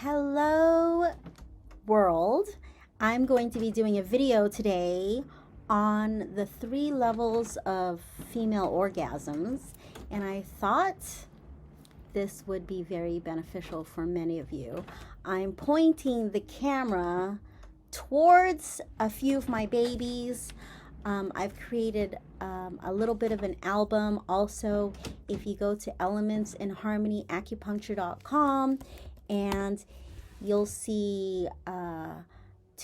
Hello world. I'm going to be doing a video today on the 3 levels of female orgasms, and I thought this would be very beneficial for many of you. I'm pointing the camera towards a few of my babies. I've created a little bit of an album. Also, if you go to elementsinharmonyacupuncture.com, and you'll see to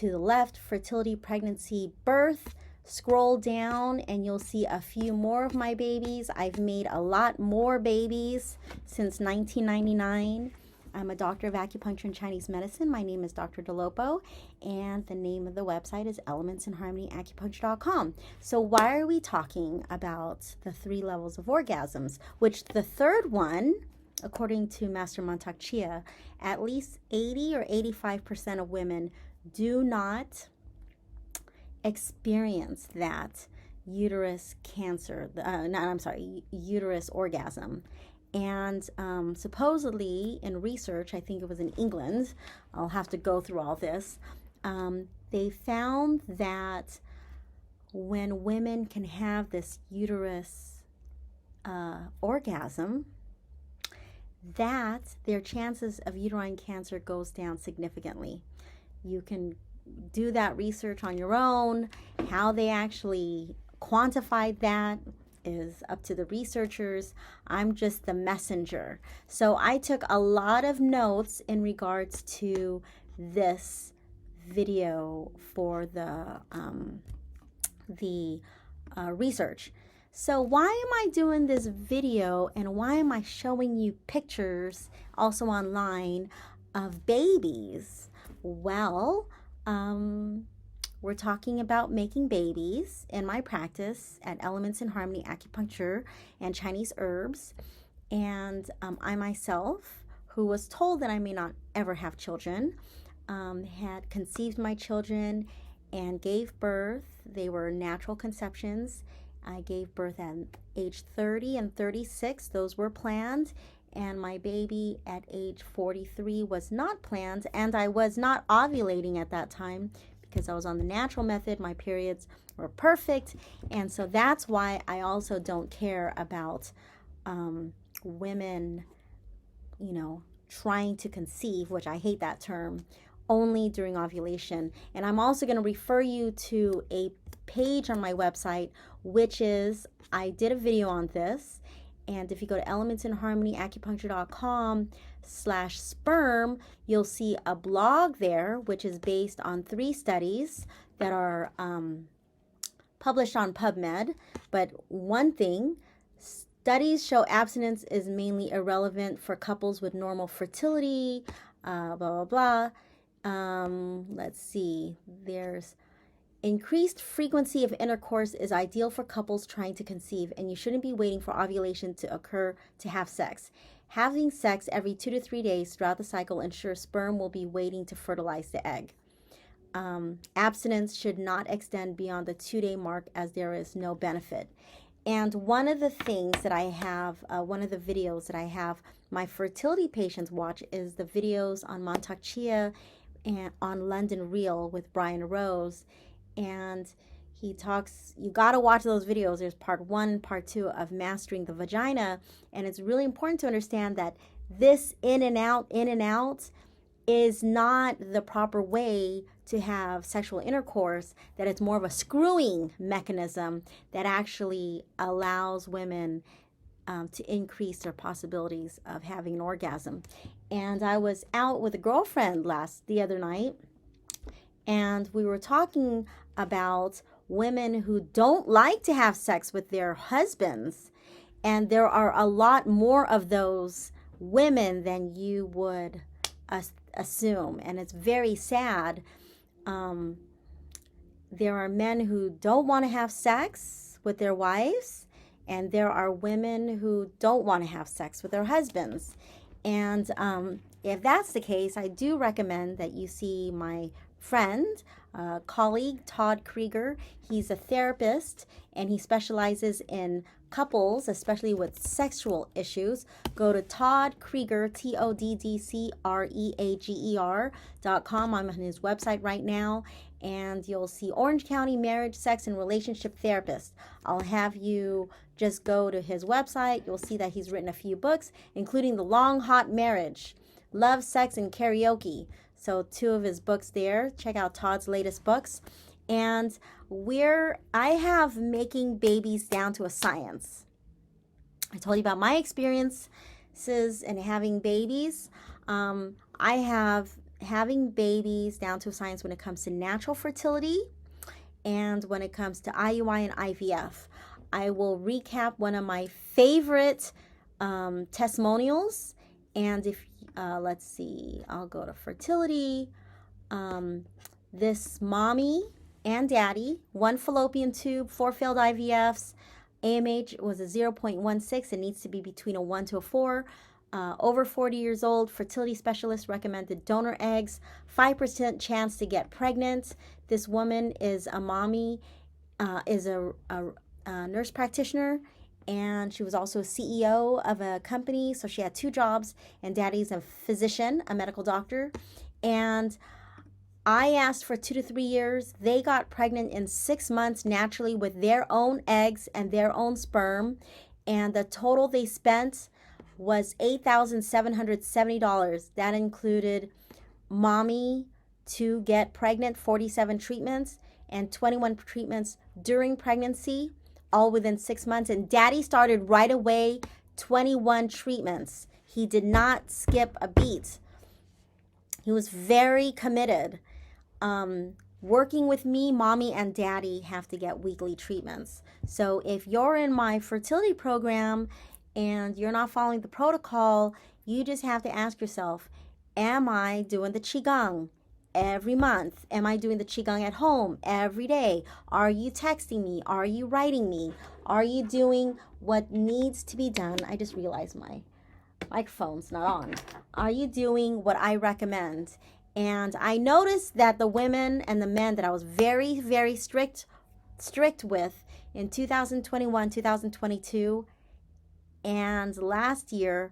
the left, fertility, pregnancy, birth. Scroll down and you'll see a few more of my babies. I've made a lot more babies since 1999. I'm a doctor of acupuncture and Chinese medicine. My name is Dr. Dolopo, and the name of the website is elementsinharmonyacupuncture.com. So why are we talking about the 3 levels of orgasms, which the third one, according to Master Mantak Chia, at least 80 or 85% of women do not experience that uterus cancer, uterus orgasm. And supposedly in research, I think it was in England, I'll have to go through all this, they found that when women can have this uterus orgasm, that their chances of uterine cancer goes down significantly. You can do that research on your own. How they actually quantified that is up to the researchers. I'm just the messenger. So I took a lot of notes in regards to this video for the research. So why am I doing this video, and why am I showing you pictures also online of babies? Well, we're talking about making babies in my practice at Elements in Harmony Acupuncture and Chinese Herbs. And I myself, who was told that I may not ever have children, had conceived my children and gave birth. They were natural conceptions. I gave birth at age 30 and 36. Those were planned. And my baby at age 43 was not planned. And I was not ovulating at that time because I was on the natural method. My periods were perfect. And so that's why I also don't care about women, trying to conceive, which I hate that term, only during ovulation. And I'm also going to refer you to a page on my website, which is, I did a video on this, and if you go to elementsinharmonyacupuncture.com/sperm, you'll see a blog there, which is based on 3 studies that are published on PubMed. But one thing, studies show abstinence is mainly irrelevant for couples with normal fertility, blah, blah, blah. Let's see, there's increased frequency of intercourse is ideal for couples trying to conceive, and you shouldn't be waiting for ovulation to occur to have sex. Having sex every 2 to 3 days throughout the cycle ensures sperm will be waiting to fertilize the egg. Abstinence should not extend beyond the 2-day mark, as there is no benefit. And one of the things that I have, one of the videos that I have my fertility patients watch is the videos on Mantak Chia and on London Real with Brian Rose. And he talks, you got to watch those videos. There's part 1 and part 2 of mastering the vagina. And it's really important to understand that this in and out is not the proper way to have sexual intercourse, that it's more of a screwing mechanism that actually allows women to increase their possibilities of having an orgasm. And I was out with a girlfriend the other night, and we were talking about women who don't like to have sex with their husbands. And there are a lot more of those women than you would assume. And it's very sad. There are men who don't want to have sex with their wives, and there are women who don't want to have sex with their husbands. And if that's the case, I do recommend that you see my friend, colleague, Todd Krieger. He's a therapist, and he specializes in couples, especially with sexual issues, go to Todd Krieger, TODDCREAGER.com. I'm on his website right now, and you'll see Orange County Marriage, Sex, and Relationship Therapist. I'll have you just go to his website. You'll see that he's written a few books, including The Long Hot Marriage, Love, Sex, and Karaoke. So 2 of his books there. Check out Todd's latest books. And I have making babies down to a science. I told you about my experiences in having babies. I have having babies down to a science when it comes to natural fertility and when it comes to IUI and IVF. I will recap one of my favorite testimonials. And if, let's see, I'll go to fertility. This mommy and daddy, 1 fallopian tube, 4 failed IVFs. AMH was a 0.16. It needs to be between a 1 to a 4. Over 40 years old, fertility specialist recommended donor eggs, 5% chance to get pregnant. This woman is a mommy, is a nurse practitioner, and she was also a CEO of a company, so she had 2 jobs, and daddy's a physician, a medical doctor. And I asked for 2 to 3 years. They got pregnant in 6 months naturally with their own eggs and their own sperm. And the total they spent was $8,770. That included mommy to get pregnant, 47 treatments, and 21 treatments during pregnancy, all within 6 months. And daddy started right away, 21 treatments. He did not skip a beat. He was very committed. Working with me, mommy and daddy have to get weekly treatments. So if you're in my fertility program and you're not following the protocol, you just have to ask yourself, am I doing the Qigong every month? Am I doing the Qigong at home every day? Are you texting me? Are you writing me? Are you doing what needs to be done? I just realized my microphone's not on. Are you doing what I recommend? And I noticed that the women and the men that I was very, very strict with in 2021, 2022, and last year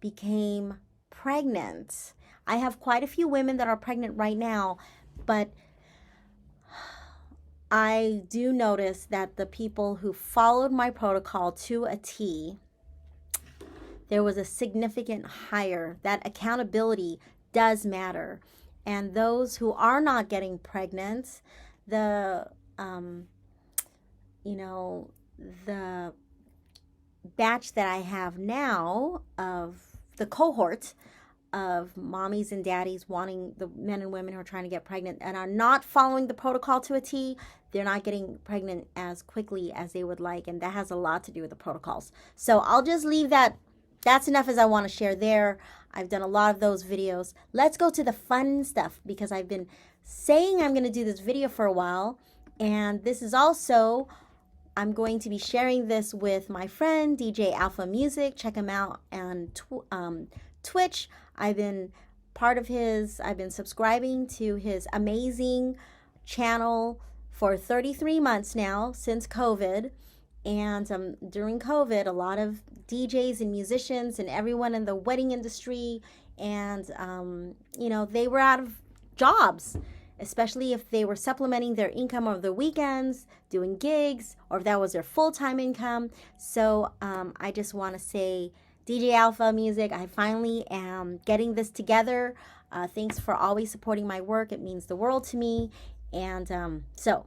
became pregnant. I have quite a few women that are pregnant right now, but I do notice that the people who followed my protocol to a T, there was a significant higher. That accountability does matter. And those who are not getting pregnant, the batch that I have now of the cohort of mommies and daddies wanting, the men and women who are trying to get pregnant and are not following the protocol to a T, they're not getting pregnant as quickly as they would like. And that has a lot to do with the protocols. So I'll just leave that. That's enough as I want to share there. I've done a lot of those videos. Let's go to the fun stuff because I've been saying I'm going to do this video for a while. And this is also, I'm going to be sharing this with my friend, DJAlphaMusic. Check him out on Twitch. I've been subscribing to his amazing channel for 33 months now since COVID. And during COVID, a lot of DJs and musicians and everyone in the wedding industry and, they were out of jobs, especially if they were supplementing their income over the weekends, doing gigs, or if that was their full-time income. So I just want to say, DJAlphaMusic, I finally am getting this together. Thanks for always supporting my work. It means the world to me. And so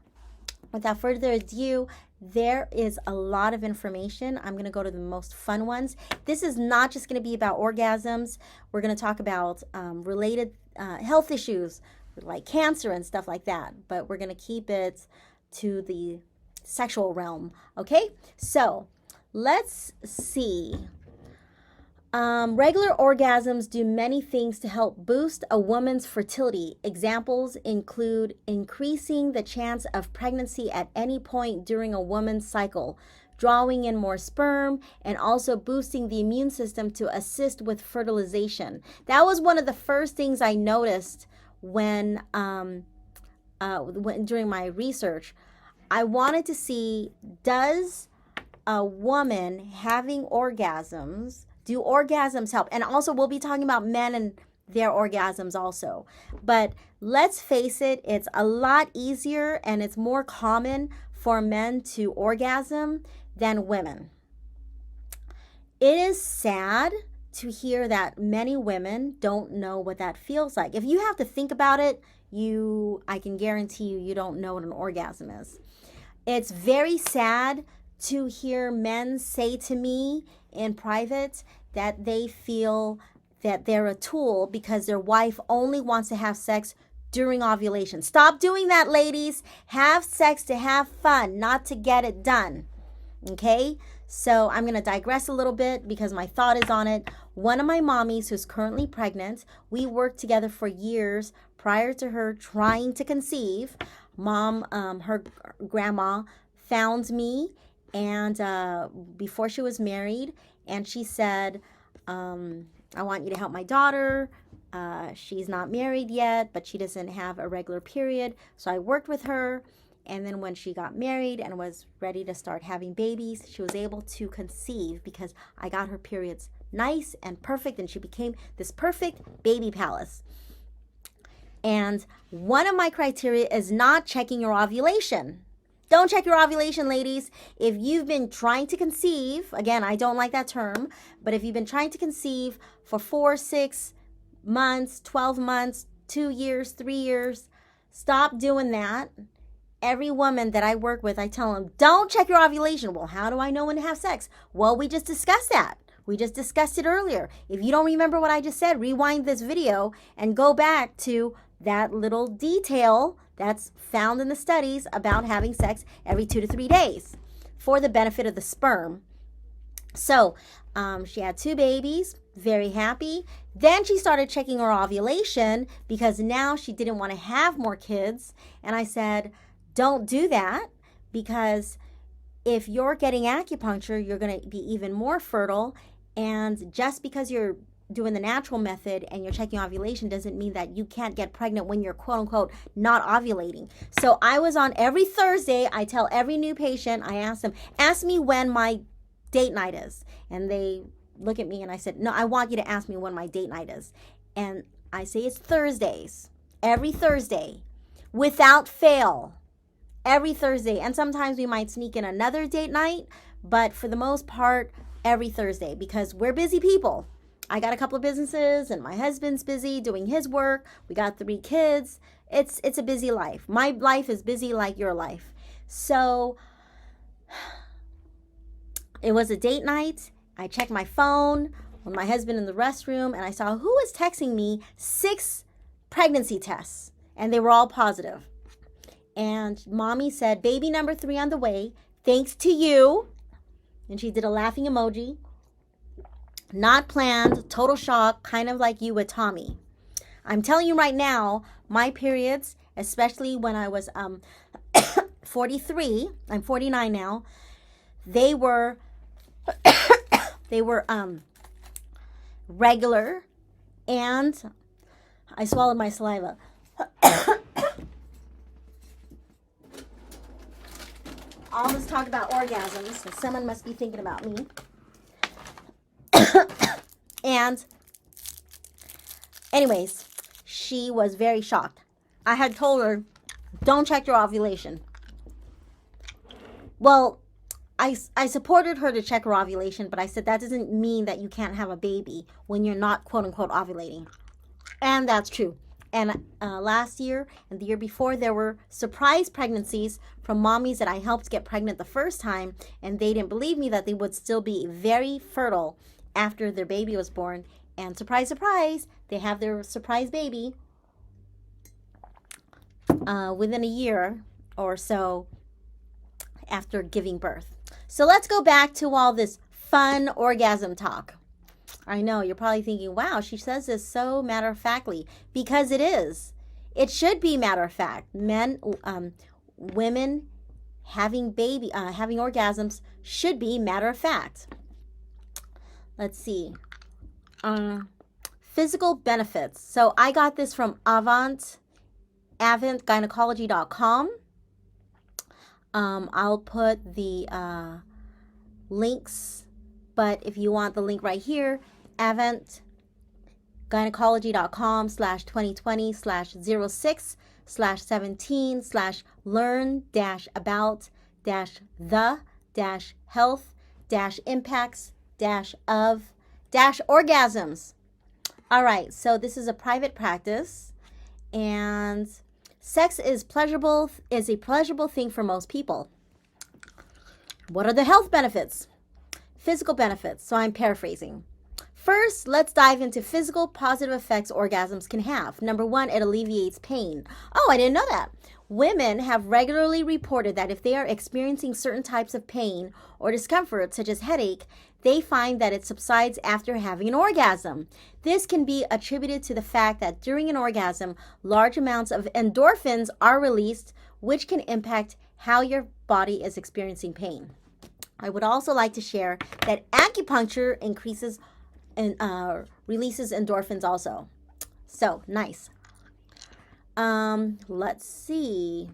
without further ado, there is a lot of information. I'm going to go to the most fun ones. This is not just going to be about orgasms. We're going to talk about related health issues like cancer and stuff like that. But we're going to keep it to the sexual realm. Okay? So let's see. Regular orgasms do many things to help boost a woman's fertility. Examples include increasing the chance of pregnancy at any point during a woman's cycle, drawing in more sperm, and also boosting the immune system to assist with fertilization. That was one of the first things I noticed when during my research. I wanted to see, does a woman having orgasms, do orgasms help? And also we'll be talking about men and their orgasms also. But let's face it, it's a lot easier and it's more common for men to orgasm than women. It is sad to hear that many women don't know what that feels like. If you have to think about it, I can guarantee you don't know what an orgasm is. It's very sad to hear men say to me in private that they feel that they're a tool because their wife only wants to have sex during ovulation. Stop doing that, ladies. Have sex to have fun, not to get it done. Okay? So I'm going to digress a little bit because my thought is on it. One of my mommies who's currently pregnant, we worked together for years prior to her trying to conceive. Her grandma found me and before she was married, and she said, I want you to help my daughter. She's not married yet, but she doesn't have a regular period. So I worked with her. And then when she got married and was ready to start having babies, she was able to conceive because I got her periods nice and perfect, and she became this perfect baby palace. And one of my criteria is not checking your ovulation. Don't check your ovulation, ladies. If you've been trying to conceive, again, I don't like that term, but if you've been trying to conceive for 4, 6 months, 12 months, 2 years, 3 years, stop doing that. Every woman that I work with, I tell them, don't check your ovulation. Well, how do I know when to have sex? Well, we just discussed that. We just discussed it earlier. If you don't remember what I just said, rewind this video and go back to that little detail that's found in the studies about having sex every 2 to 3 days for the benefit of the sperm. So she had 2 babies, very happy. Then she started checking her ovulation because now she didn't want to have more kids. And I said, don't do that, because if you're getting acupuncture, you're going to be even more fertile. And just because you're doing the natural method and you're checking ovulation doesn't mean that you can't get pregnant when you're quote unquote not ovulating. So I was on every Thursday. I tell every new patient, I ask them, ask me when my date night is. And they look at me and I said, no, I want you to ask me when my date night is. And I say it's Thursdays, every Thursday, without fail. Every Thursday. And sometimes we might sneak in another date night, but for the most part, every Thursday, because we're busy people. I got a couple of businesses and my husband's busy doing his work. We got 3 kids. It's a busy life. My life is busy like your life. So it was a date night. I checked my phone with my husband in the restroom and I saw who was texting me 6 pregnancy tests, and they were all positive. And mommy said, baby number 3 on the way, thanks to you. And she did a laughing emoji. Not planned, total shock, kind of like you with Tommy. I'm telling you right now, my periods, especially when I was 43, I'm 49 now, they were regular, and I swallowed my saliva. All this talk about orgasms, so someone must be thinking about me. And anyways, she was very shocked. I had told her, don't check your ovulation. Well, I supported her to check her ovulation, but I said that doesn't mean that you can't have a baby when you're not quote unquote ovulating. And that's true. And last year and the year before, there were surprise pregnancies from mommies that I helped get pregnant the first time, and they didn't believe me that they would still be very fertile after their baby was born. And surprise, surprise, they have their surprise baby within a year or so after giving birth. So let's go back to all this fun orgasm talk. I know, you're probably thinking, wow, she says this so matter-of-factly, because it is. It should be matter-of-fact. Women having orgasms should be matter-of-fact. Let's see. Physical benefits. So I got this from avantgynecology.com. I'll put the links, but if you want the link right here, advent-college.com/2020/06/17/learn-about-the-impacts-of-orgasms. All right, so this is a private practice, and sex is a pleasurable thing for most people. What are the health benefits? Physical benefits. So I'm paraphrasing. First, let's dive into physical positive effects orgasms can have. Number one, it alleviates pain. Oh, I didn't know that. Women have regularly reported that if they are experiencing certain types of pain or discomfort, such as headache, they find that it subsides after having an orgasm. This can be attributed to the fact that during an orgasm, large amounts of endorphins are released, which can impact how your body is experiencing pain. I would also like to share that acupuncture increases and releases endorphins also. So, nice. Let's see.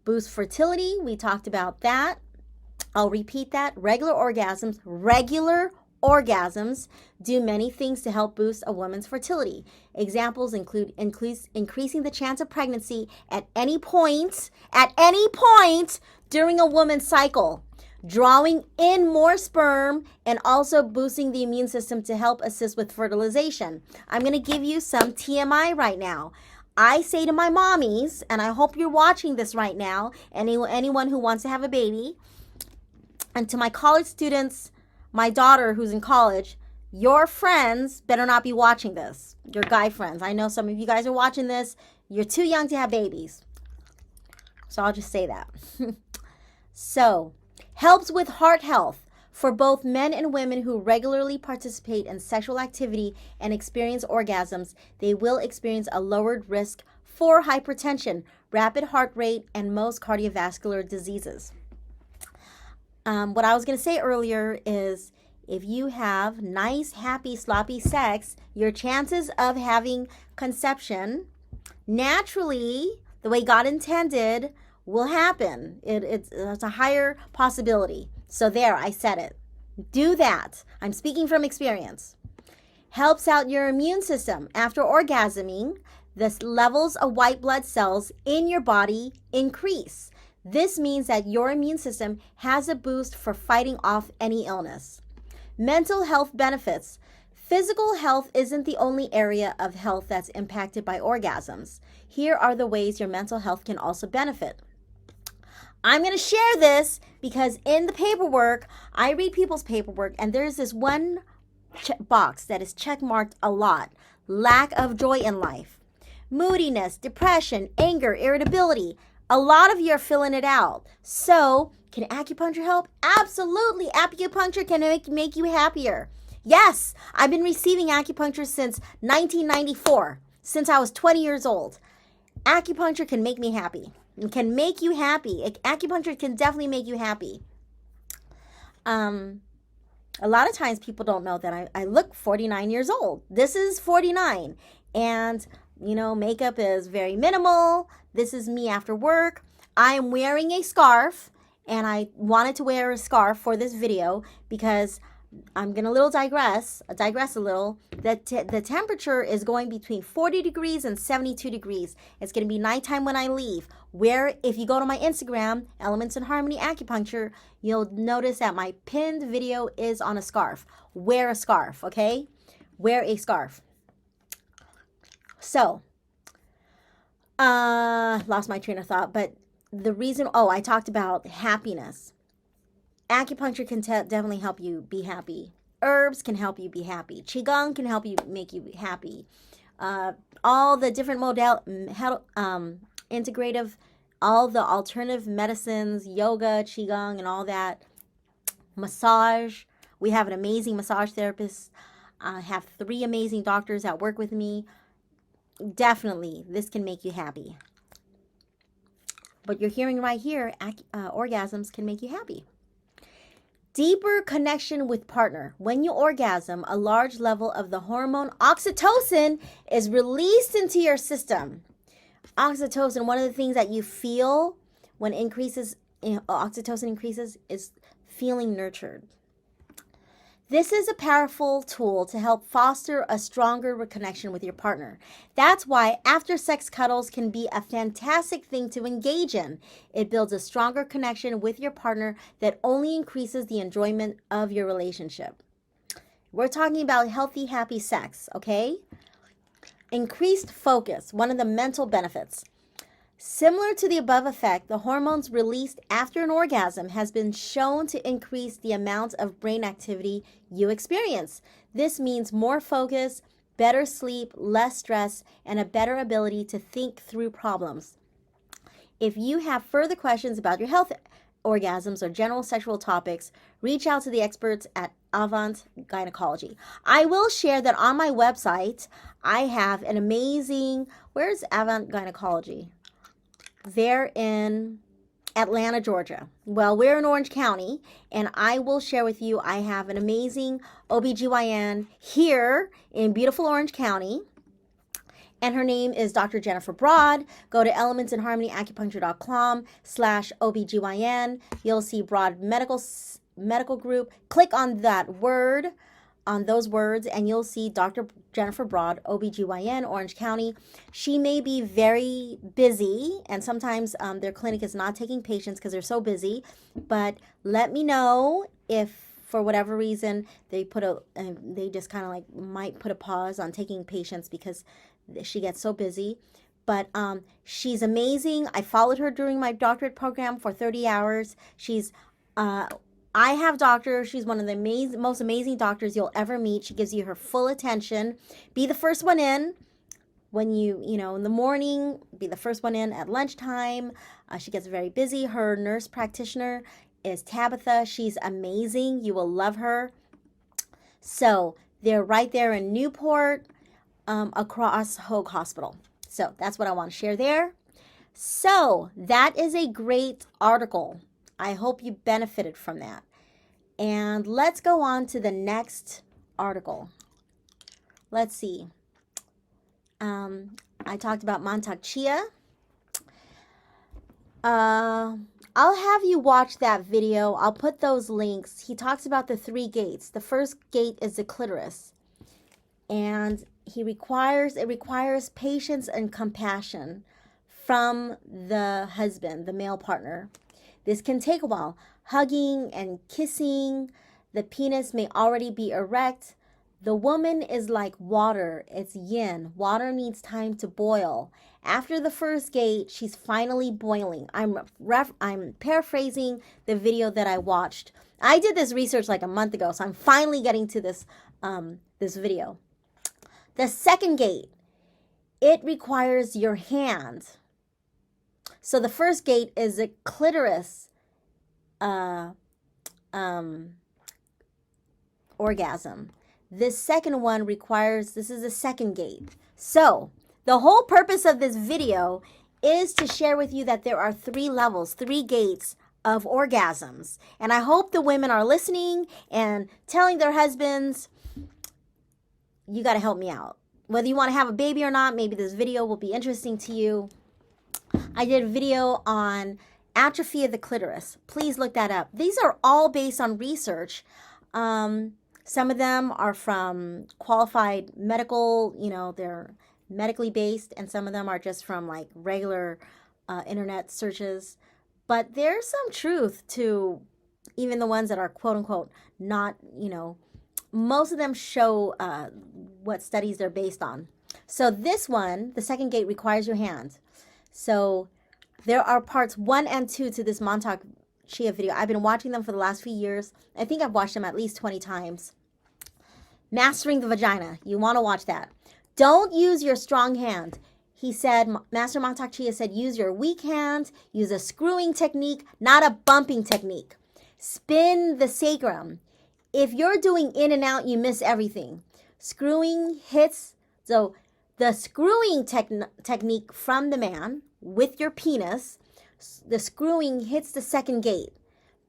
Boost fertility. We talked about that. I'll repeat that. Regular orgasms do many things to help boost a woman's fertility. Examples include increasing the chance of pregnancy at any point during a woman's cycle, drawing in more sperm, and also boosting the immune system to help assist with fertilization. I'm going to give you some TMI right now. I say to my mommies, and I hope you're watching this right now, anyone who wants to have a baby, and to my college students, my daughter who's in college, your friends better not be watching this. Your guy friends. I know some of you guys are watching this. You're too young to have babies. So I'll just say that. So, helps with heart health. For both men and women who regularly participate in sexual activity and experience orgasms, they will experience a lowered risk for hypertension, rapid heart rate, and most cardiovascular diseases. What I was going to say earlier is if you have nice, happy, sloppy sex, your chances of having conception naturally, the way God intended, will happen. It's a higher possibility. So there, I said it. Do that. I'm speaking from experience. Helps out your immune system. After orgasming, the levels of white blood cells in your body increase. This means that your immune system has a boost for fighting off any illness. Mental health benefits. Physical health isn't the only area of health that's impacted by orgasms. Here are the ways your mental health can also benefit. I'm going to share this because in the paperwork, I read people's paperwork, and there's this one box that is checkmarked a lot. Lack of joy in life. Moodiness, depression, anger, irritability. A lot of you are filling it out. So, can acupuncture help? Absolutely. Acupuncture can make you happier. Yes, I've been receiving acupuncture since 1994, since I was 20 years old. Acupuncture can make me happy. It can make you happy. Acupuncture can definitely make you happy. A lot of times people don't know that I look 49 years old. This is 49. And, makeup is very minimal. This is me after work. I am wearing a scarf. And I wanted to wear a scarf for this video because I'm going to digress a little. The temperature is going between 40 degrees and 72 degrees. It's going to be nighttime when I leave. If you go to my Instagram, Elements in Harmony Acupuncture, you'll notice that my pinned video is on a scarf. Wear a scarf, okay? Wear a scarf. So, lost my train of thought, but the reason, I talked about happiness. Acupuncture can definitely help you be happy. Herbs can help you be happy. Qigong can help you make you happy. All the different integrative, all the alternative medicines, yoga, Qigong, and all that. Massage. We have an amazing massage therapist. I have 3 amazing doctors that work with me. Definitely, this can make you happy. But you're hearing right here, orgasms can make you happy. Deeper connection with partner. When you orgasm, a large level of the hormone oxytocin is released into your system. Oxytocin, one of the things that you feel when oxytocin increases is feeling nurtured. This is a powerful tool to help foster a stronger connection with your partner. That's why after sex cuddles can be a fantastic thing to engage in. It builds a stronger connection with your partner that only increases the enjoyment of your relationship. We're talking about healthy, happy sex, okay? Increased focus, one of the mental benefits. Similar to the above effect, the hormones released after an orgasm has been shown to increase the amount of brain activity you experience. This means more focus, better sleep, less stress, and a better ability to think through problems. If you have further questions about your health, orgasms, or general sexual topics, reach out to the experts at Avant Gynecology. I will share that on my website, I have an amazing, where's Avant Gynecology? They're in Atlanta, Georgia. Well, we're in Orange County, and I will share with you, I have an amazing OBGYN here in beautiful Orange County, and her name is Dr. Jennifer Broad. Go to elementsinharmonyacupuncture.com/OBGYN. You'll see Broad Medical Group. Click on that word, on those words, and you'll see Dr. Jennifer Broad, OBGYN, Orange County. She may be very busy, and sometimes their clinic is not taking patients because they're so busy, but let me know if for whatever reason they just kind of like might put a pause on taking patients because she gets so busy. But she's amazing. I followed her during my doctorate program for 30 hours. I have doctors. She's one of the most amazing doctors you'll ever meet. She gives you her full attention. Be the first one in when in the morning. Be the first one in at lunchtime. She gets very busy. Her nurse practitioner is Tabitha. She's amazing. You will love her. So they're right there in Newport, across Hoag Hospital. So that's what I want to share there. So that is a great article. I hope you benefited from that. And let's go on to the next article. Let's see. I talked about Mantak Chia. I'll have you watch that video. I'll put those links. He talks about the 3 gates. The first gate is the clitoris. And it requires patience and compassion from the husband, the male partner. This can take a while. Hugging and kissing. The penis may already be erect. The woman is like water. It's yin. Water needs time to boil. After the first gate, she's finally boiling. I'm paraphrasing the video that I watched. I did this research like a month ago, so I'm finally getting to this video. The second gate, it requires your hand. So the first gate is a clitoris orgasm. This second one this is the second gate. So the whole purpose of this video is to share with you that there are 3 levels, 3 gates of orgasms. And I hope the women are listening and telling their husbands, you got to help me out. Whether you want to have a baby or not, maybe this video will be interesting to you. I did a video on atrophy of the clitoris. Please look that up. These are all based on research. Some of them are from qualified medical, they're medically based, and some of them are just from like regular internet searches. But there's some truth to even the ones that are quote unquote not, most of them show what studies they're based on. So this one, the second gate, requires your hand. So there are parts 1 and 2 to this Mantak Chia video. I've been watching them for the last few years. I think I've watched them at least 20 times. Mastering the vagina. You want to watch that. Don't use your strong hand. He said, Master Mantak Chia said, use your weak hand. Use a screwing technique, not a bumping technique. Spin the sacrum. If you're doing in and out, you miss everything. Screwing hits. So the screwing technique from the man with your penis, the screwing hits the second gate.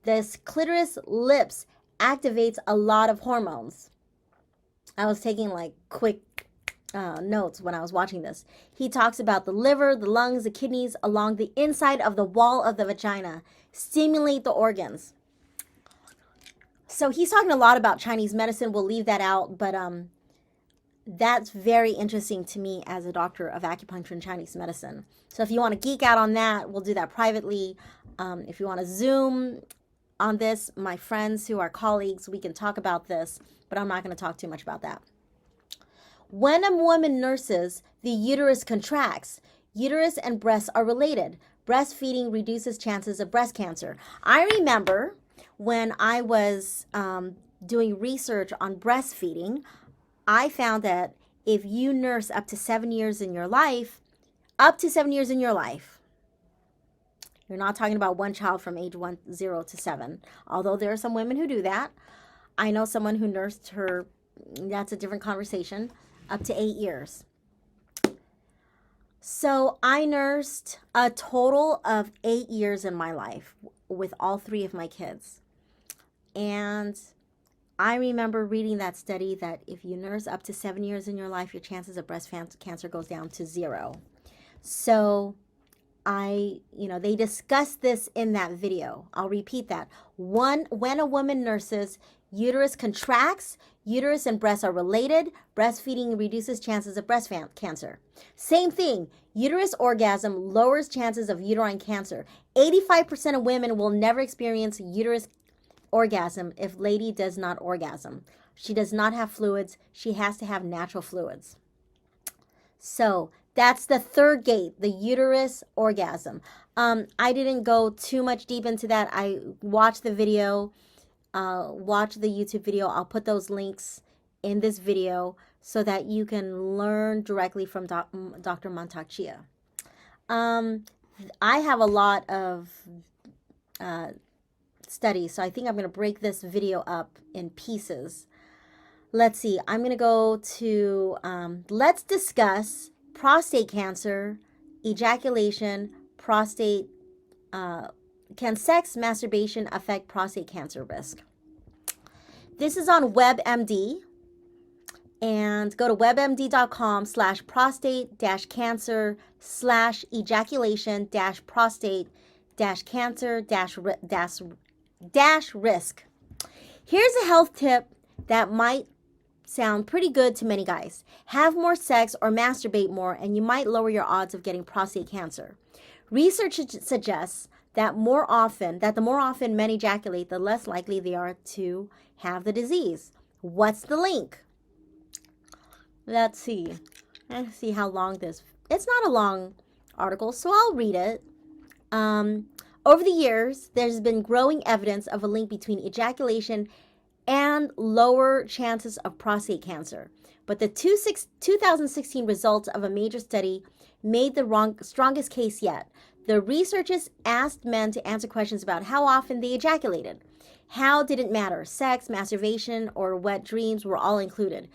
This clitoris lips activates a lot of hormones. I was taking like quick notes when I was watching this. He talks about the liver, the lungs, the kidneys along the inside of the wall of the vagina. Stimulate the organs. So he's talking a lot about Chinese medicine. We'll leave that out, but that's very interesting to me as a doctor of acupuncture and Chinese medicine. So if you want to geek out on that, we'll do that privately. If you want to Zoom on this, my friends who are colleagues, we can talk about this, but I'm not going to talk too much about that. When a woman nurses, the uterus contracts. Uterus and breasts are related. Breastfeeding reduces chances of breast cancer. I remember when I was doing research on breastfeeding, I found that if you nurse up to 7 years in your life, you're not talking about one child from age 0 to 7, although there are some women who do that. I know someone who nursed her, that's a different conversation, up to 8 years. So I nursed a total of 8 years in my life with all 3 of my kids. And I remember reading that study that if you nurse up to 7 years in your life, your chances of breast cancer goes down to 0. So they discussed this in that video. I'll repeat that. When a woman nurses, uterus contracts, uterus and breasts are related. Breastfeeding reduces chances of breast cancer. Same thing, uterus orgasm lowers chances of uterine cancer. 85% of women will never experience uterus orgasm if lady does not orgasm. She does not have fluids. She has to have natural fluids. So that's the third gate, the uterus orgasm. I didn't go too much deep into that. I watched the video, watch the YouTube video. I'll put those links in this video so that you can learn directly from Dr. Mantak Chia. I have a lot of studies, so I think I'm going to break this video up in pieces. Let's see. I'm going to go to, let's discuss prostate cancer, ejaculation, prostate, can sex, masturbation affect prostate cancer risk? This is on WebMD, and go to webmd.com/prostate-cancer/ejaculation-prostate-cancer-risk. Here's a health tip that might sound pretty good to many guys. Have more sex or masturbate more, and you might lower your odds of getting prostate cancer. Research suggests that the more often men ejaculate, the less likely they are to have the disease. What's the link? Let's see how long this. It's not a long article, so I'll read it. Over the years, there's been growing evidence of a link between ejaculation and lower chances of prostate cancer. But the 2016 results of a major study made the strongest case yet. The researchers asked men to answer questions about how often they ejaculated. How did it matter? Sex, masturbation, or wet dreams were all included.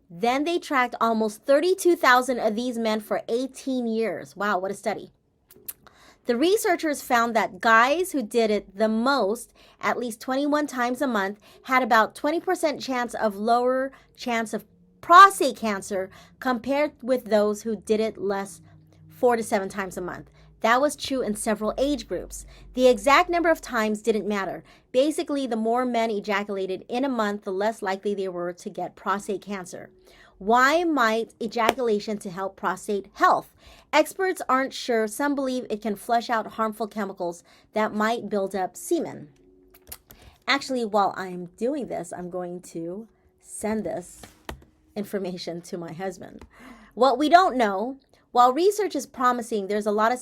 Then they tracked almost 32,000 of these men for 18 years. Wow, what a study. The researchers found that guys who did it the most, at least 21 times a month, had about 20% chance of lower chance of prostate cancer compared with those who did it less, 4 to 7 times a month. That was true in several age groups. The exact number of times didn't matter. Basically, the more men ejaculated in a month, the less likely they were to get prostate cancer. Why might ejaculation to help prostate health? Experts aren't sure. Some believe it can flush out harmful chemicals that might build up semen. Actually, while I'm doing this, I'm going to send this information to my husband. What we don't know, while research is promising, there's a lot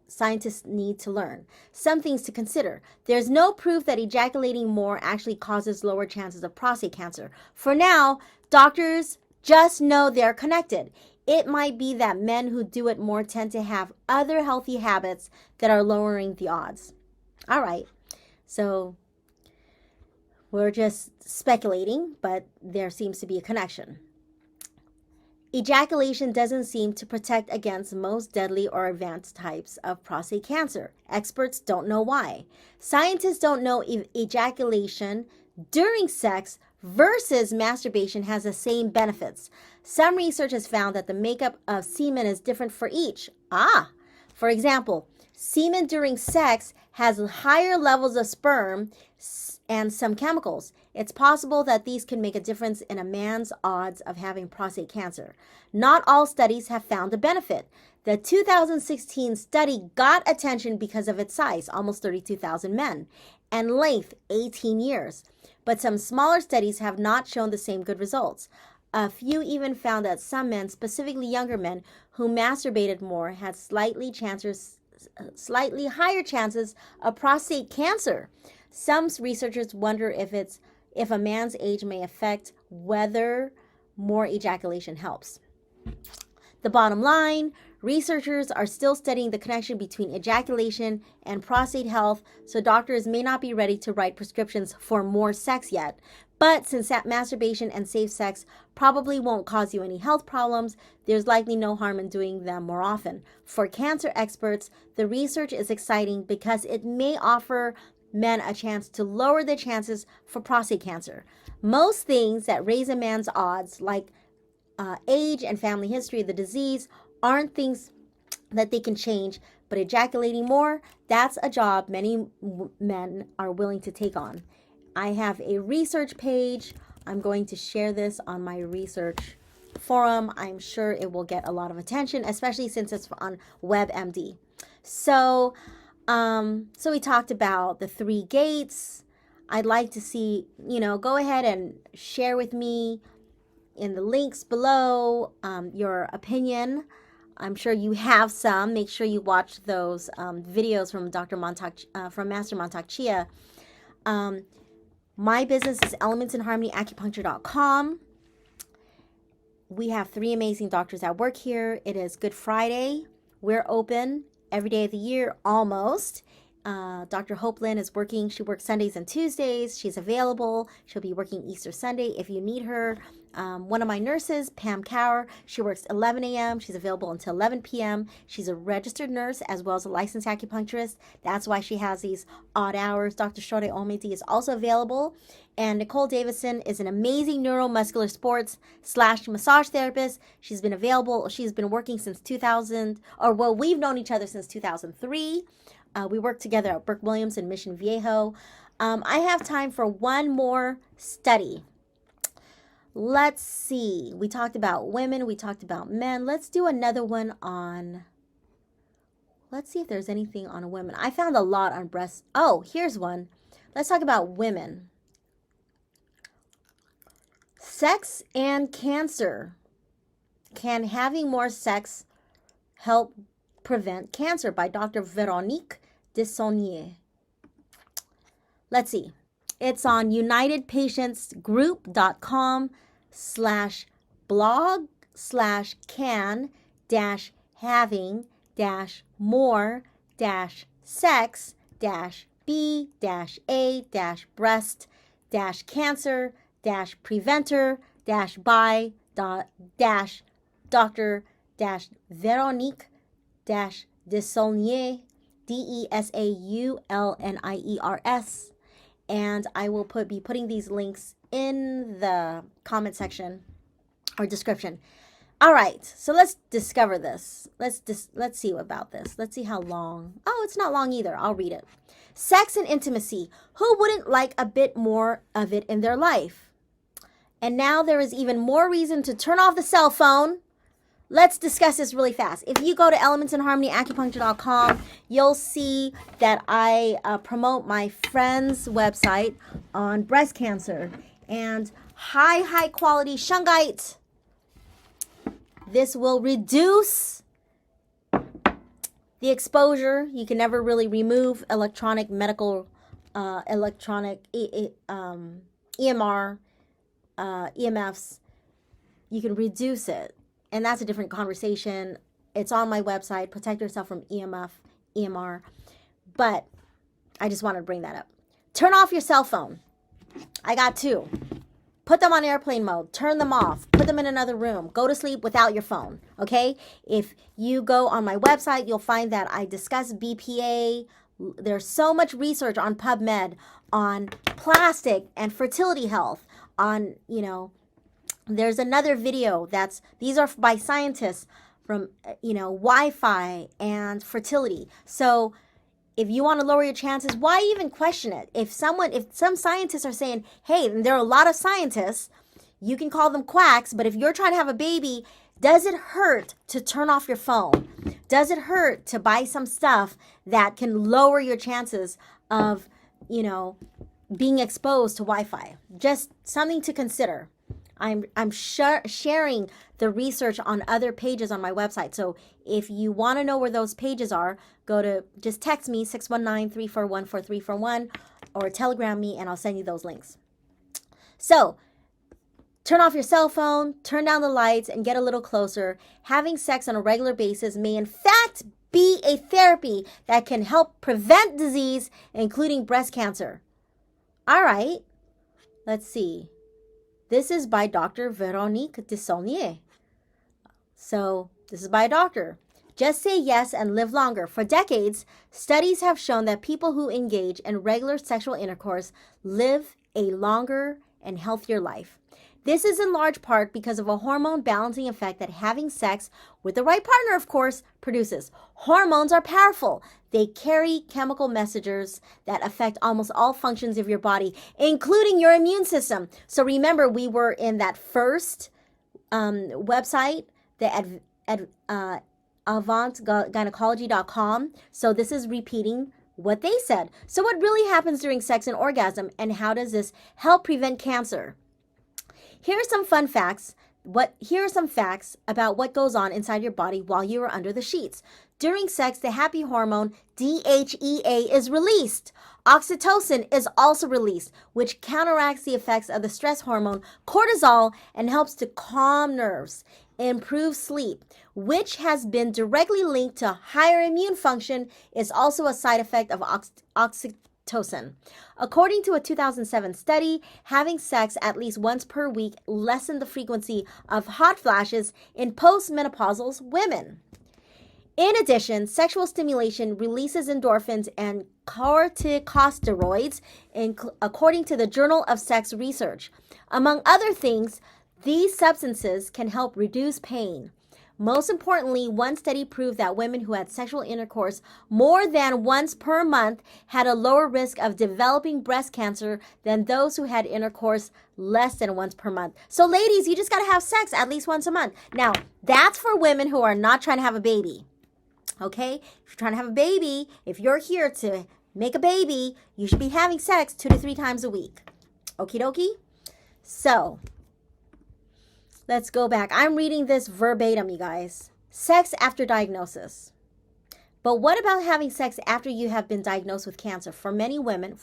scientists need to learn. Some things to consider. There's no proof that ejaculating more actually causes lower chances of prostate cancer. For now, doctors just know they're connected. It might be that men who do it more tend to have other healthy habits that are lowering the odds. All right, so we're just speculating, but there seems to be a connection. Ejaculation doesn't seem to protect against most deadly or advanced types of prostate cancer. Experts don't know why. Scientists don't know if ejaculation during sex versus masturbation has the same benefits. Some research has found that the makeup of semen is different for each. For example, semen during sex has higher levels of sperm and some chemicals. It's possible that these can make a difference in a man's odds of having prostate cancer. Not all studies have found a benefit. The 2016 study got attention because of its size, almost 32,000 men, and length, 18 years. But some smaller studies have not shown the same good results. A few even found that some men, specifically younger men, who masturbated more had slightly higher chances of prostate cancer. Some researchers wonder if a man's age may affect whether more ejaculation helps. The bottom line, researchers are still studying the connection between ejaculation and prostate health, so doctors may not be ready to write prescriptions for more sex yet. But since masturbation and safe sex probably won't cause you any health problems, there's likely no harm in doing them more often. For cancer experts, the research is exciting because it may offer men a chance to lower the chances for prostate cancer. Most things that raise a man's odds, like age and family history of the disease, aren't things that they can change, but ejaculating more, that's a job many men are willing to take on. I have a research page. I'm going to share this on my research forum. I'm sure it will get a lot of attention, especially since it's on WebMD. So we talked about the 3 gates. I'd like to see, go ahead and share with me in the links below your opinion. I'm sure you have some. Make sure you watch those videos from from Master Mantak Chia. My business is elementsinharmonyacupuncture.com. We have 3 amazing doctors that work here. It is Good Friday. We're open every day of the year, almost. Dr. Hope Lynn is working. She works Sundays and Tuesdays. She's available. She'll be working Easter Sunday if you need her. One of my nurses, Pam Cower, she works 11 a.m. She's available until 11 p.m. She's a registered nurse as well as a licensed acupuncturist. That's why she has these odd hours. Dr. Shore Omedi is also available. And Nicole Davison is an amazing neuromuscular sports / massage therapist. She's been available. She's been working since 2000, we've known each other since 2003. We work together at Burke Williams in Mission Viejo. I have time for one more study. Let's see. We talked about women. We talked about men. Let's do another one on, let's see if there's anything on women. I found a lot on breasts. Oh, here's one. Let's talk about women. Sex and cancer. Can having more sex help prevent cancer? By Dr. Veronique Desaulniers. Let's see. It's on unitedpatients.com/blog/can-more-sex-be-a-Dr.-Veronique Desaulniers. And I will be putting these links in the comment section or description. All right, so let's discover this. Let's see about this. Let's see how long. Oh, it's not long either. I'll read it. Sex and intimacy. Who wouldn't like a bit more of it in their life? And now there is even more reason to turn off the cell phone. Let's discuss this really fast. If you go to elementsinharmonyacupuncture.com, you'll see that I promote my friend's website on breast cancer and high quality shungite. This will reduce the exposure. You can never really remove electronic EMR, EMFs. You can reduce it. And that's a different conversation. It's on my website, Protect Yourself from EMR. But I just wanted to bring that up. Turn off your cell phone. I got 2. Put them on airplane mode. Turn them off. Put them in another room. Go to sleep without your phone, okay? If you go on my website, you'll find that I discuss BPA. There's so much research on PubMed on plastic and fertility health, on, there's another video these are by scientists from, Wi-Fi and fertility. So if you want to lower your chances, why even question it? If some scientists are saying, hey, and there are a lot of scientists, you can call them quacks, but if you're trying to have a baby, does it hurt to turn off your phone? Does it hurt to buy some stuff that can lower your chances of, being exposed to Wi-Fi? Just something to consider. I'm sharing the research on other pages on my website. So if you want to know where those pages are, just text me 619-341-4341 or telegram me and I'll send you those links. So turn off your cell phone, turn down the lights, and get a little closer. Having sex on a regular basis may in fact be a therapy that can help prevent disease, including breast cancer. All right, let's see. This is by Dr. Veronique Desaulniers. So this is by a doctor. Just say yes and live longer. For decades, studies have shown that people who engage in regular sexual intercourse live a longer and healthier life. This is in large part because of a hormone balancing effect that having sex with the right partner, of course, produces. Hormones are powerful. They carry chemical messengers that affect almost all functions of your body, including your immune system. So remember, we were in that first website, the avantgynecology.com. So this is repeating what they said. So what really happens during sex and orgasm, and how does this help prevent cancer? Here are some fun facts. Here are some facts about what goes on inside your body while you are under the sheets. During sex, the happy hormone DHEA is released. Oxytocin is also released, which counteracts the effects of the stress hormone cortisol and helps to calm nerves, improve sleep, which has been directly linked to higher immune function, is also a side effect of oxytocin. According to a 2007 study, having sex at least once per week lessened the frequency of hot flashes in postmenopausal women. In addition, sexual stimulation releases endorphins and corticosteroids, according to the Journal of Sex Research. Among other things, these substances can help reduce pain. Most importantly, one study proved that women who had sexual intercourse more than once per month had a lower risk of developing breast cancer than those who had intercourse less than once per month. So ladies, you just got to have sex at least once a month. Now, that's for women who are not trying to have a baby. Okay? If you're trying to have a baby, if you're here to make a baby, you should be having sex 2 to 3 times a week. Okie dokie? So let's go back. I'm reading this verbatim, you guys. Sex after diagnosis. But what about having sex after you have been diagnosed with cancer? For many women,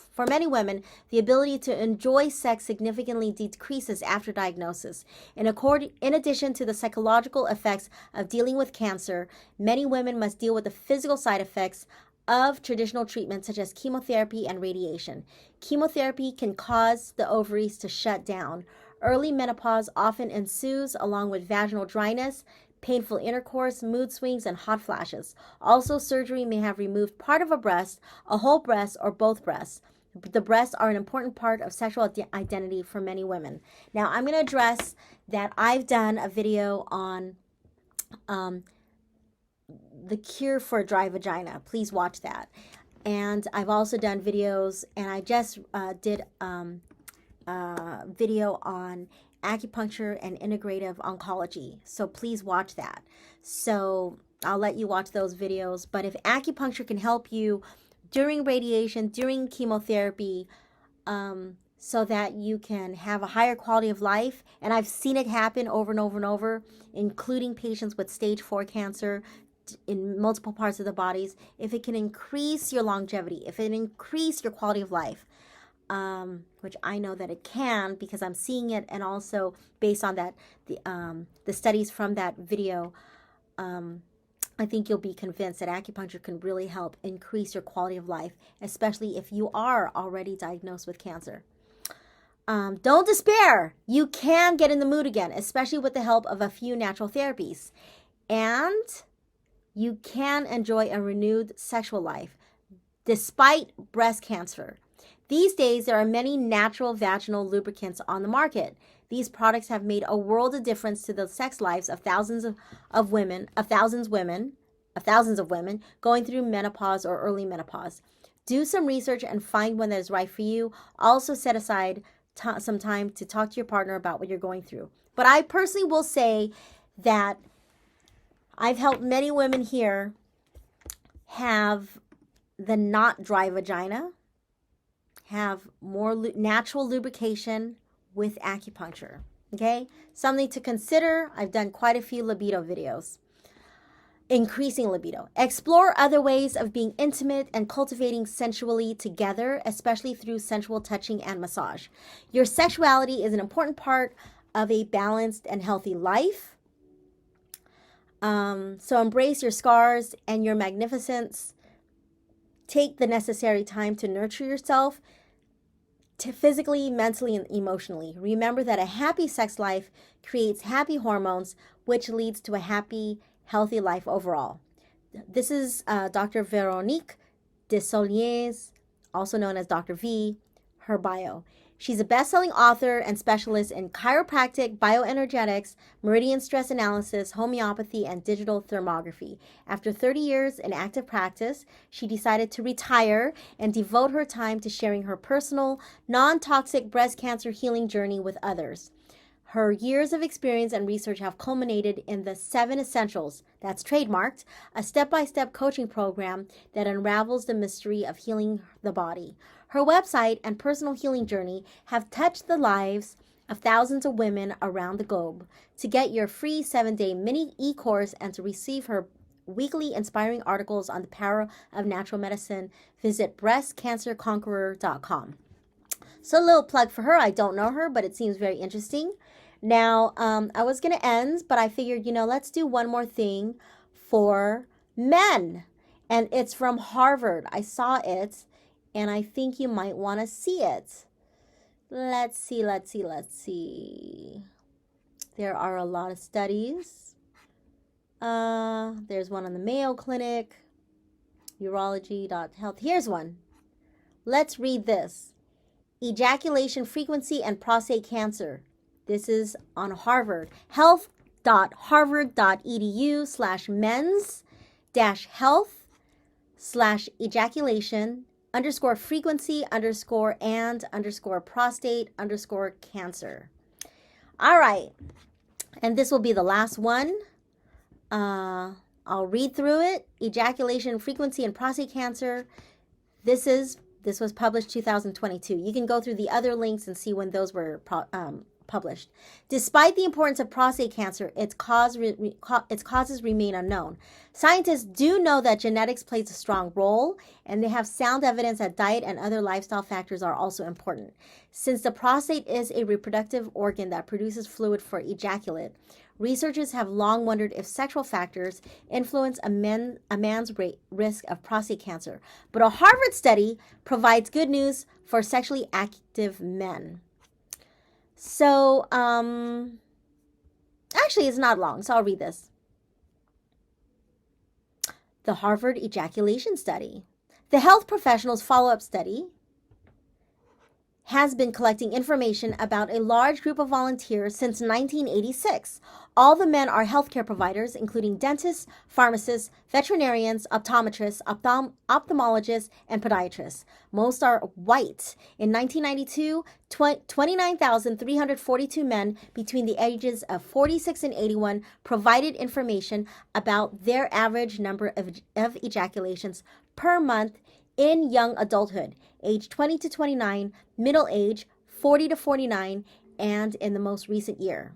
the ability to enjoy sex significantly decreases after diagnosis. In addition to the psychological effects of dealing with cancer, many women must deal with the physical side effects of traditional treatments such as chemotherapy and radiation. Chemotherapy can cause the ovaries to shut down. Early menopause often ensues along with vaginal dryness, painful intercourse, mood swings, and hot flashes. Also, surgery may have removed part of a breast, a whole breast, or both breasts. The breasts are an important part of sexual identity for many women. Now, I'm going to address that I've done a video on the cure for dry vagina. Please watch that. And I've also done videos, and I just did video on acupuncture and integrative oncology. So please watch that. So I'll let you watch those videos. But if acupuncture can help you during radiation, during chemotherapy, so that you can have a higher quality of life, and I've seen it happen over and over and over, including patients with stage 4 cancer in multiple parts of the bodies, if it can increase your longevity, if it increase your quality of life, which I know that it can because I'm seeing it, and also based on that, the studies from that video, I think you'll be convinced that acupuncture can really help increase your quality of life, especially if you are already diagnosed with cancer. Don't despair. You can get in the mood again, especially with the help of a few natural therapies. And you can enjoy a renewed sexual life despite breast cancer. These days, there are many natural vaginal lubricants on the market. These products have made a world of difference to the sex lives of thousands women, of thousands of women going through menopause or early menopause. Do some research and find one that is right for you. Also set aside some time to talk to your partner about what you're going through. But I personally will say that I've helped many women here have the not dry vagina, have more natural lubrication with acupuncture. Okay, something to consider. I've done quite a few libido videos. Increasing libido. Explore other ways of being intimate and cultivating sensually together, especially through sensual touching and massage. Your sexuality is an important part of a balanced and healthy life. So embrace your scars and your magnificence. Take the necessary time to nurture yourself, to physically, mentally, and emotionally. Remember that a happy sex life creates happy hormones, which leads to a happy, healthy life overall. This is Dr. Veronique Desaulniers, also known as Dr. V, her bio. She's a best-selling author and specialist in chiropractic, bioenergetics, meridian stress analysis, homeopathy, and digital thermography. After 30 years in active practice, she decided to retire and devote her time to sharing her personal, non-toxic breast cancer healing journey with others. Her years of experience and research have culminated in the 7 Essentials, that's trademarked, a step-by-step coaching program that unravels the mystery of healing the body. Her website and personal healing journey have touched the lives of thousands of women around the globe. To get your free 7-day mini e-course and to receive her weekly inspiring articles on the power of natural medicine, visit breastcancerconqueror.com. So a little plug for her. I don't know her, but it seems very interesting. Now, I was going to end, but I figured, let's do one more thing for men. And it's from Harvard. I saw it, and I think you might want to see it. Let's see. There are a lot of studies. There's one on the Mayo Clinic, urology.health. Here's one. Let's read this. Ejaculation frequency and prostate cancer. This is on Harvard. health.harvard.edu/mens-health/ejaculation_frequency_and_prostate_cancer. All right. And this will be the last one. I'll read through it. Ejaculation frequency and prostate cancer. This was published 2022. You can go through the other links and see when those were published. Despite the importance of prostate cancer, its causes remain unknown. Scientists do know that genetics plays a strong role, and they have sound evidence that diet and other lifestyle factors are also important. Since the prostate is a reproductive organ that produces fluid for ejaculate, researchers have long wondered if sexual factors influence a man's risk of prostate cancer. But a Harvard study provides good news for sexually active men. So, actually, it's not long, so I'll read this. The Harvard Ejaculation Study. The health professionals' follow-up study has been collecting information about a large group of volunteers since 1986. All the men are healthcare providers, including dentists, pharmacists, veterinarians, optometrists, ophthalmologists, and podiatrists. Most are white. In 1992, 29,342 men between the ages of 46 and 81 provided information about their average number of ejaculations per month in young adulthood, age 20 to 29, middle age 40 to 49, and in the most recent year.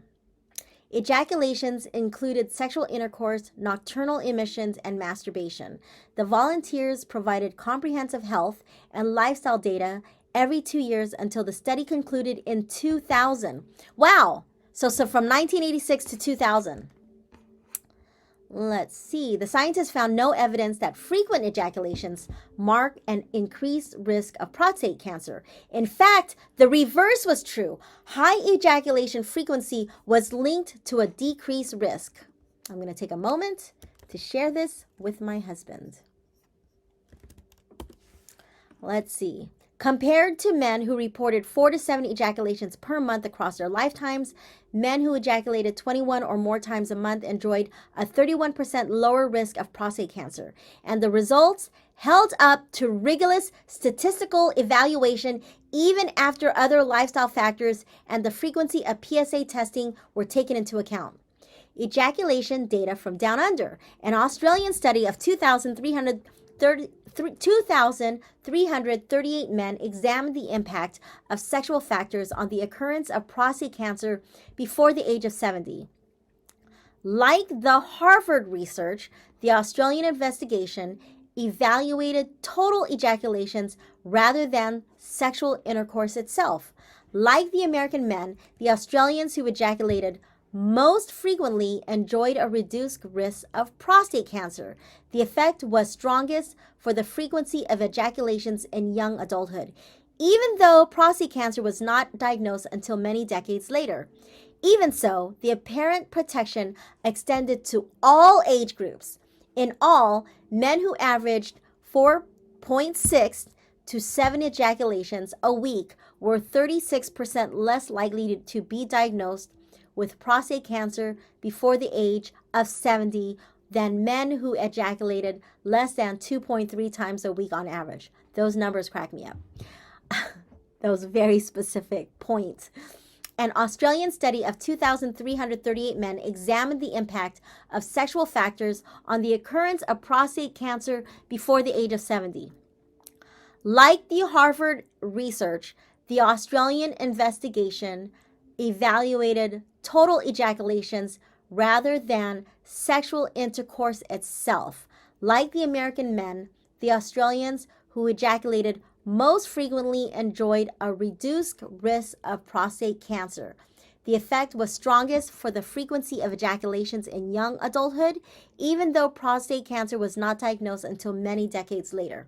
Ejaculations included sexual intercourse, nocturnal emissions, and masturbation. The volunteers provided comprehensive health and lifestyle data every 2 years until the study concluded in 2000. Wow! So from 1986 to 2000. Let's see. The scientists found no evidence that frequent ejaculations mark an increased risk of prostate cancer. In fact, the reverse was true. High ejaculation frequency was linked to a decreased risk. I'm going to take a moment to share this with my husband. Let's see. Compared to men who reported 4 to 7 ejaculations per month across their lifetimes, men who ejaculated 21 or more times a month enjoyed a 31% lower risk of prostate cancer. And the results held up to rigorous statistical evaluation even after other lifestyle factors and the frequency of PSA testing were taken into account. Ejaculation data from Down Under, an Australian study of 2,338 men examined the impact of sexual factors on the occurrence of prostate cancer before the age of 70. Like the Harvard research, the Australian investigation evaluated total ejaculations rather than sexual intercourse itself. Like the American men, the Australians who ejaculated most frequently enjoyed a reduced risk of prostate cancer. The effect was strongest for the frequency of ejaculations in young adulthood, even though prostate cancer was not diagnosed until many decades later. Even so, the apparent protection extended to all age groups. In all, men who averaged 4.6 to 7 ejaculations a week were 36% less likely to be diagnosed with prostate cancer before the age of 70 than men who ejaculated less than 2.3 times a week on average. Those numbers crack me up. Those very specific points. An Australian study of 2,338 men examined the impact of sexual factors on the occurrence of prostate cancer before the age of 70. Like the Harvard research, the Australian investigation evaluated total ejaculations rather than sexual intercourse itself. Like the American men, the Australians who ejaculated most frequently enjoyed a reduced risk of prostate cancer. The effect was strongest for the frequency of ejaculations in young adulthood, even though prostate cancer was not diagnosed until many decades later.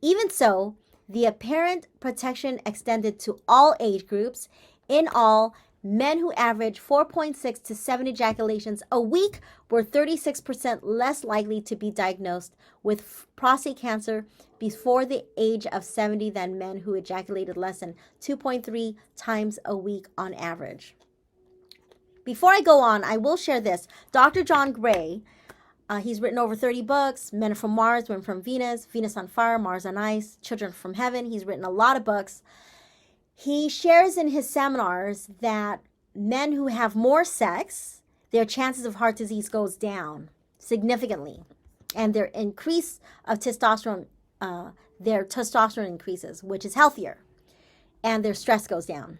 Even so, the apparent protection extended to all age groups. In all, men who averaged 4.6 to 7 ejaculations a week were 36% less likely to be diagnosed with prostate cancer before the age of 70 than men who ejaculated less than 2.3 times a week on average. Before I go on, I will share this. Dr. John Gray, he's written over 30 books: Men from Mars, Women from Venus, Venus on Fire, Mars on Ice, Children from Heaven. He's written a lot of books. He shares in his seminars that men who have more sex, their chances of heart disease goes down significantly, and their increase of testosterone, their testosterone increases, which is healthier, and their stress goes down.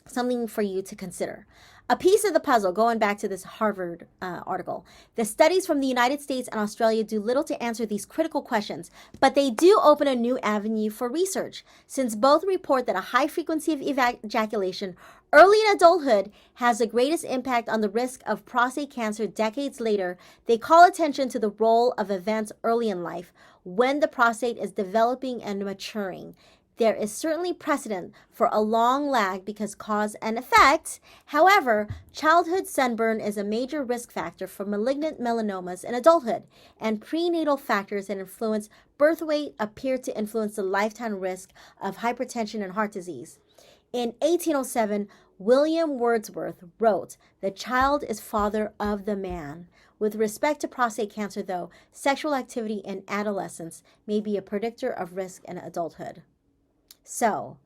Something for you to consider. A piece of the puzzle, going back to this Harvard article, the studies from the United States and Australia do little to answer these critical questions, but they do open a new avenue for research. Since both report that a high frequency of ejaculation early in adulthood has the greatest impact on the risk of prostate cancer decades later, they call attention to the role of events early in life when the prostate is developing and maturing. There is certainly precedent for a long lag because cause and effect. However, childhood sunburn is a major risk factor for malignant melanomas in adulthood, and prenatal factors that influence birth weight appear to influence the lifetime risk of hypertension and heart disease. In 1807, William Wordsworth wrote, "The child is father of the man." With respect to prostate cancer, though, sexual activity in adolescence may be a predictor of risk in adulthood. So,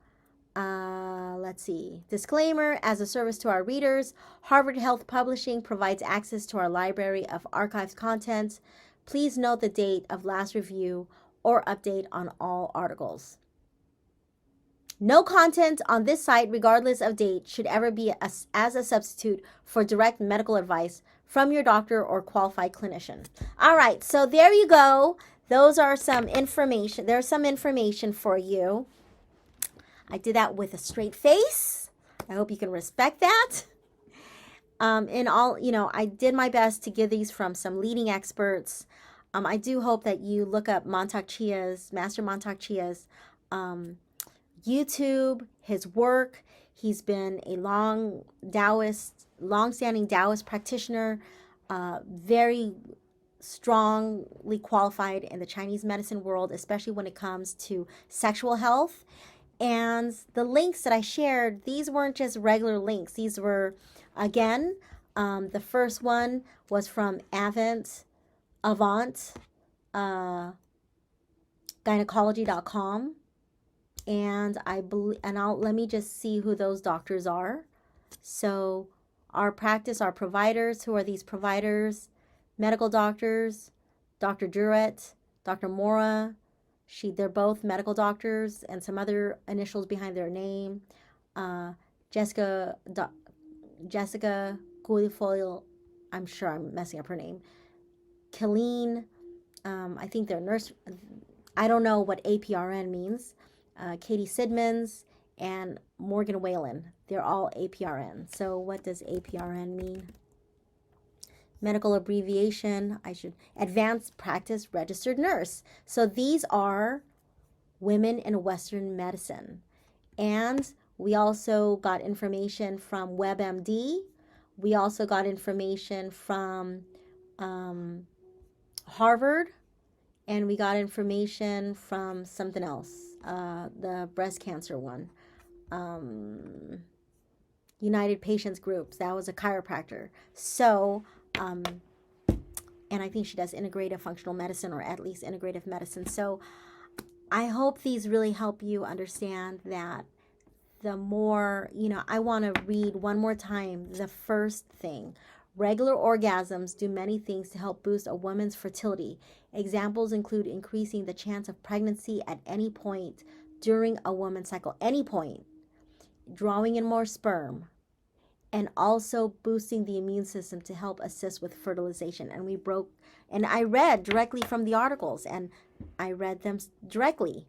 let's see. Disclaimer: as a service to our readers, Harvard Health Publishing provides access to our library of archived content. Please note the date of last review or update on all articles. No content on this site, regardless of date, should ever be as a substitute for direct medical advice from your doctor or qualified clinician. All right, so there you go. Those are some information. There's some information for you. I did that with a straight face. I hope you can respect that. In all, I did my best to give these from some leading experts. I do hope that you look up Mantak Chia's, Master Mantak Chia's YouTube, his work. He's been a long-standing Taoist practitioner, very strongly qualified in the Chinese medicine world, especially when it comes to sexual health. And the links that I shared, these weren't just regular links. These were, again, the first one was from Avant, gynecology.com. And let me just see who those doctors are. So our providers, who are these providers? Medical doctors, Dr. Juret, Dr. Mora. They're both medical doctors, and some other initials behind their name. Jessica Guilfoyle, I'm sure I'm messing up her name. Killeen, I think they're nurse. I don't know what APRN means. Katie Sidmans and Morgan Whalen. They're all APRN. So what does APRN mean? Medical abbreviation, Advanced Practice Registered Nurse. So these are women in Western medicine. And we also got information from WebMD. We also got information from Harvard. And we got information from something else, the breast cancer one. United Patients Groups. That was a chiropractor. So, and I think she does integrative functional medicine, or at least integrative medicine. So I hope these really help you understand that the more, I want to read one more time the first thing. Regular orgasms do many things to help boost a woman's fertility. Examples include increasing the chance of pregnancy at any point during a woman's cycle, any point, drawing in more sperm, and also boosting the immune system to help assist with fertilization. And I read directly from the articles, and I read them directly,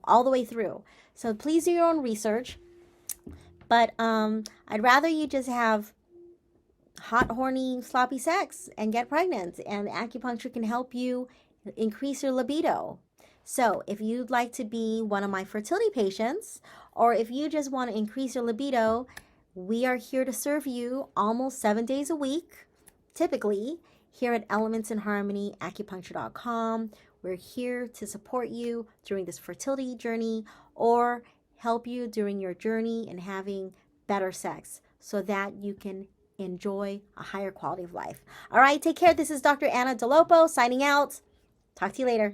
all the way through. So please do your own research. But I'd rather you just have hot, horny, sloppy sex and get pregnant. And acupuncture can help you increase your libido. So if you'd like to be one of my fertility patients, or if you just want to increase your libido, we are here to serve you almost 7 days a week, typically, here at Elements in Harmony, acupuncture.com. We're here to support you during this fertility journey, or help you during your journey in having better sex so that you can enjoy a higher quality of life. All right, take care. This is Dr. Anna Dolopo signing out. Talk to you later.